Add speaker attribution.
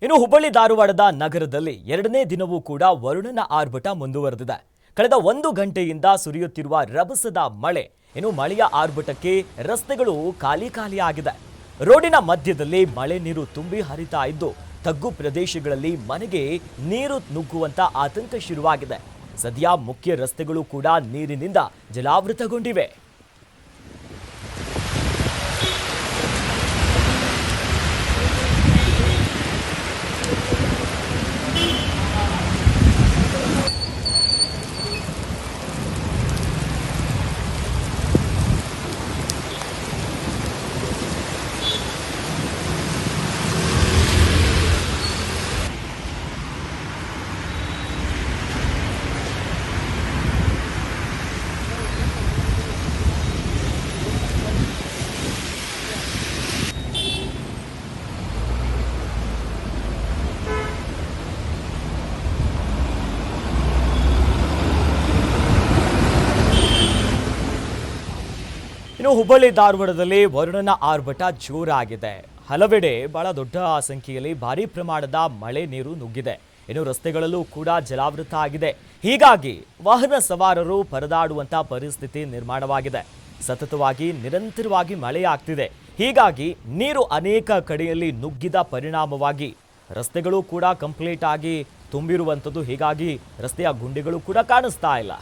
Speaker 1: ಇನ್ನು ಹುಬ್ಬಳ್ಳಿ ಧಾರವಾಡದ ನಗರದಲ್ಲಿ ಎರಡನೇ ದಿನವೂ ಕೂಡ ವರುಣನ ಆರ್ಭಟ ಮುಂದುವರೆದಿದೆ. ಕಳೆದ 1 ಗಂಟೆಯಿಂದ ಸುರಿಯುತ್ತಿರುವ ರಭಸದ ಮಳೆ, ಇನ್ನು ಮಳೆಯ ಆರ್ಭಟಕ್ಕೆ ರಸ್ತೆಗಳು ಖಾಲಿಯಾಗಿದೆ. ರೋಡಿನ ಮಧ್ಯದಲ್ಲಿ ಮಳೆ ನೀರು ತುಂಬಿ ಹರಿತಾ ಇದ್ದು ತಗ್ಗು ಪ್ರದೇಶಗಳಲ್ಲಿ ಮನೆಗೆ ನೀರು ನುಗ್ಗುವಂತ ಆತಂಕ ಶುರುವಾಗಿದೆ. ಸದ್ಯ ಮುಖ್ಯ ರಸ್ತೆಗಳು ಕೂಡ ನೀರಿನಿಂದ ಜಲಾವೃತಗೊಂಡಿವೆ. ಇನ್ನು ಹುಬ್ಬಳ್ಳಿ ಧಾರವಾಡದಲ್ಲಿ ವರುಣನ ಆರ್ಭಟ ಜೋರಾಗಿದೆ. ಹಲವೆಡೆ ಬಹಳ ದೊಡ್ಡ ಸಂಖ್ಯೆಯಲ್ಲಿ ಭಾರೀ ಪ್ರಮಾಣದ ಮಳೆ ನೀರು ನುಗ್ಗಿದೆ. ಇನ್ನು ರಸ್ತೆಗಳಲ್ಲೂ ಕೂಡ ಜಲಾವೃತ ಆಗಿದೆ. ಹೀಗಾಗಿ ವಾಹನ ಸವಾರರು ಪರದಾಡುವಂತ ಪರಿಸ್ಥಿತಿ ನಿರ್ಮಾಣವಾಗಿದೆ. ಸತತವಾಗಿ ನಿರಂತರವಾಗಿ ಮಳೆಯಾಗ್ತಿದೆ. ಹೀಗಾಗಿ ನೀರು ಅನೇಕ ಕಡೆಯಲ್ಲಿ ನುಗ್ಗಿದ ಪರಿಣಾಮವಾಗಿ ರಸ್ತೆಗಳು ಕೂಡ ಕಂಪ್ಲೀಟ್ ಆಗಿ ತುಂಬಿರುವಂಥದ್ದು. ಹೀಗಾಗಿ ರಸ್ತೆಯ ಗುಂಡಿಗಳು ಕೂಡ ಕಾಣಿಸ್ತಾ ಇಲ್ಲ.